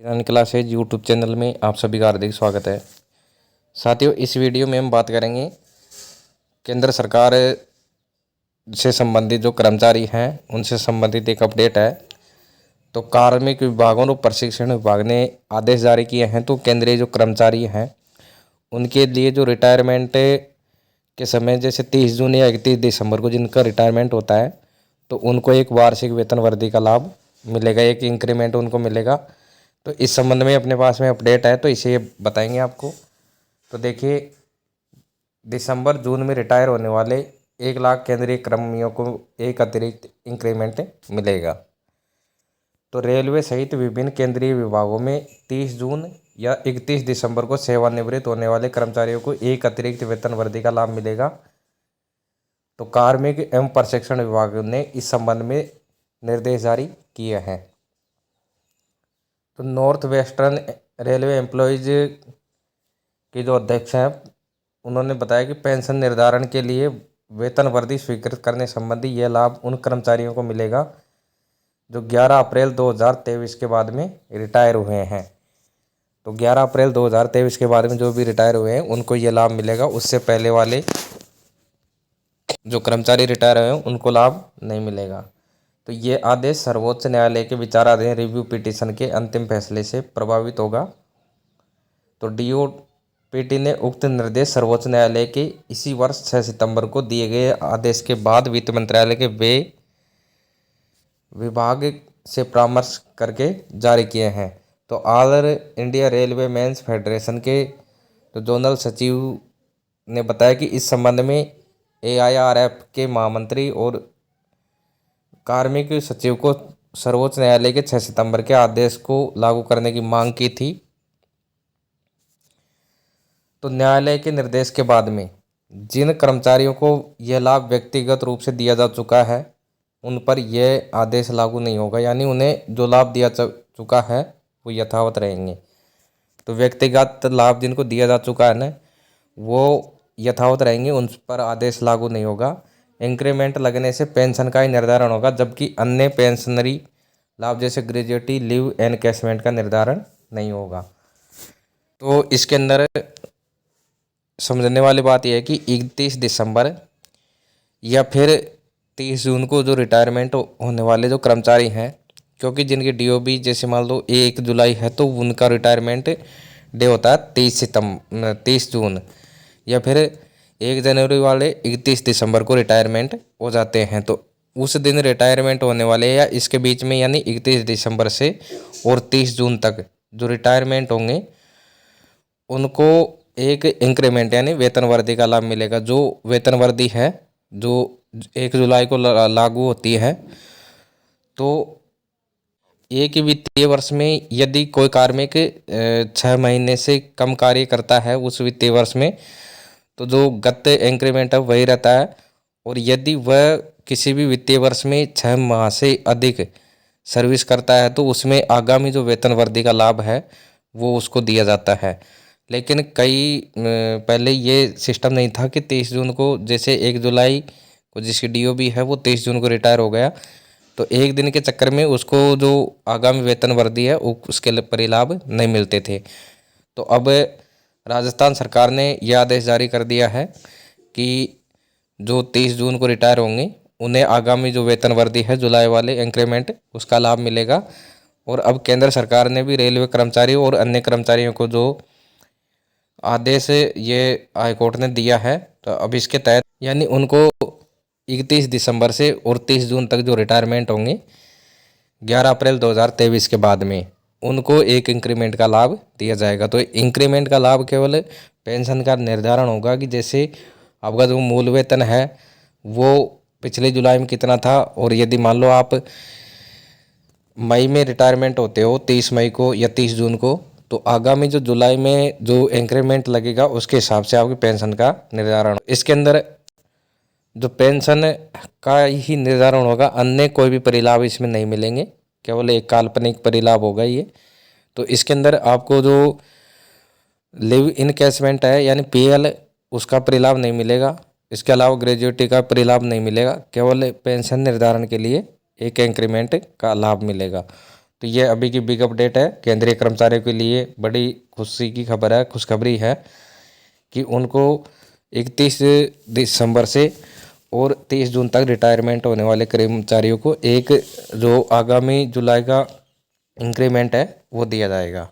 Iran classes YouTube channel में आप सभी का हार्दिक स्वागत है। साथियों, इस वीडियो में हम बात करेंगे केंद्र सरकार से संबंधित जो कर्मचारी हैं उनसे संबंधित एक अपडेट है। तो कार्मिक विभागों और प्रशिक्षण विभाग ने आदेश जारी किए हैं। तो केंद्रीय जो कर्मचारी हैं उनके लिए जो रिटायरमेंट के समय जैसे 30 जून या 31 दिसंबर को जिनका रिटायरमेंट होता है तो उनको एक वार्षिक वेतन वृद्धि का लाभ मिलेगा, एक इंक्रीमेंट उनको मिलेगा। तो इस संबंध में अपने पास में अपडेट है तो इसे बताएंगे आपको। तो देखिए, दिसंबर जून में रिटायर होने वाले 1 लाख केंद्रीय कर्मियों को एक अतिरिक्त इंक्रीमेंट मिलेगा। तो रेलवे सहित विभिन्न केंद्रीय विभागों में 30 जून या 31 दिसंबर को सेवानिवृत्त होने वाले कर्मचारियों को एक अतिरिक्त वेतन वृद्धि का लाभ मिलेगा। तो कार्मिक एवं प्रशिक्षण विभाग ने इस संबंध में निर्देश जारी किए हैं। तो नॉर्थ वेस्टर्न रेलवे एम्प्लॉयज़ के जो अध्यक्ष हैं उन्होंने बताया कि पेंशन निर्धारण के लिए वेतन वृद्धि स्वीकृत करने संबंधी यह लाभ उन कर्मचारियों को मिलेगा जो 11 अप्रैल 2023 के बाद में रिटायर हुए हैं। तो 11 अप्रैल 2023 के बाद में जो भी रिटायर हुए हैं उनको ये लाभ मिलेगा। उससे पहले वाले जो कर्मचारी रिटायर हुए हैं उनको लाभ नहीं मिलेगा। तो ये आदेश सर्वोच्च न्यायालय के विचाराधीन रिव्यू पिटीशन के अंतिम फैसले से प्रभावित होगा। तो डीओपीटी ने उक्त निर्देश सर्वोच्च न्यायालय के इसी वर्ष 6 सितंबर को दिए गए आदेश के बाद वित्त मंत्रालय के वे विभाग से परामर्श करके जारी किए हैं। तो all India railway men's federation के तो जोनल सचिव ने बताया कि इस संबंध में एआईआरएफ के महामंत्री और कार्मिक सचिव को सर्वोच्च न्यायालय के 6 सितंबर के आदेश को लागू करने की मांग की थी। तो न्यायालय के निर्देश के बाद में जिन कर्मचारियों को यह लाभ व्यक्तिगत रूप से दिया जा चुका है उन पर यह आदेश लागू नहीं होगा, यानी उन्हें जो लाभ दिया चुका है वो यथावत रहेंगे। तो व्यक्तिगत लाभ जिनको दिया जा चुका है ना वो यथावत रहेंगे, उन पर आदेश लागू नहीं होगा। इंक्रीमेंट लगने से पेंशन का ही निर्धारण होगा, जबकि अन्य पेंशनरी लाभ जैसे ग्रेजुएटी लीव एनकैशमेंट का निर्धारण नहीं होगा। तो इसके अंदर समझने वाली बात यह है कि 31 दिसंबर या फिर 30 जून को जो रिटायरमेंट होने वाले जो कर्मचारी हैं, क्योंकि जिनकी डीओबी जैसे मान लो 1 जुलाई है तो उनका रिटायरमेंट डे होता है 30 जून, या फिर 1 जनवरी वाले 31 दिसंबर को रिटायरमेंट हो जाते हैं। तो उस दिन रिटायरमेंट होने वाले या इसके बीच में यानी 31 दिसंबर से और 30 जून तक जो रिटायरमेंट होंगे उनको एक इंक्रीमेंट यानी वेतन वृद्धि का लाभ मिलेगा। जो वेतन वृद्धि है जो 1 जुलाई को लागू होती है, तो एक ही वित्तीय वर्ष में यदि कोई कार्मिक 6 महीने से कम कार्य करता है उस वित्तीय वर्ष में तो जो गत इंक्रीमेंट है वही रहता है, और यदि वह किसी भी वित्तीय वर्ष में 6 माह से अधिक सर्विस करता है तो उसमें आगामी जो वेतन वृद्धि का लाभ है वो उसको दिया जाता है। लेकिन पहले ये सिस्टम नहीं था कि 23 जून को, जैसे 1 जुलाई को जिसकी डीओबी है वो 23 जून को रिटायर हो गया तो एक दिन के चक्कर में उसको जो आगामी वेतन वृद्धि है उसके परिलाभ नहीं मिलते थे। तो अब राजस्थान सरकार ने यह आदेश जारी कर दिया है कि जो 23 जून को रिटायर होंगे उन्हें आगामी जो वेतन वृद्धि है जुलाई वाले इंक्रीमेंट उसका लाभ मिलेगा। और अब केंद्र सरकार ने भी रेलवे कर्मचारियों और अन्य कर्मचारियों को जो आदेश ये हाईकोर्ट ने दिया है तो अब इसके तहत यानी उनको 31 दिसंबर से और 30 जून तक जो रिटायरमेंट होंगे 11 अप्रैल 2023 के बाद में उनको एक इंक्रीमेंट का लाभ दिया जाएगा। तो इंक्रीमेंट का लाभ केवल पेंशन का निर्धारण होगा कि जैसे आपका जो मूल वेतन है वो पिछले जुलाई में कितना था, और यदि मान लो आप मई में रिटायरमेंट होते हो 30 मई को या 30 जून को तो आगामी जो जुलाई में जो इंक्रीमेंट लगेगा उसके हिसाब से आपकी पेंशन का निर्धारण। इसके अंदर जो पेंशन का ही निर्धारण होगा, अन्य कोई भी परिलाभ इसमें नहीं मिलेंगे, केवल एक काल्पनिक परिलाभ होगा ये। तो इसके अंदर आपको जो लिव इनकैशमेंट है यानी पीएल उसका परिलाभ नहीं मिलेगा। इसके अलावा ग्रेजुएटी का परिलाभ नहीं मिलेगा, केवल पेंशन निर्धारण के लिए एक इंक्रीमेंट का लाभ मिलेगा। तो ये अभी की बिग अपडेट है। केंद्रीय कर्मचारियों के लिए बड़ी खुशी की खबर है, खुशखबरी है कि उनको 31 दिसंबर से और 30 जून तक रिटायरमेंट होने वाले कर्मचारियों को एक जो आगामी जुलाई का इंक्रीमेंट है वो दिया जाएगा।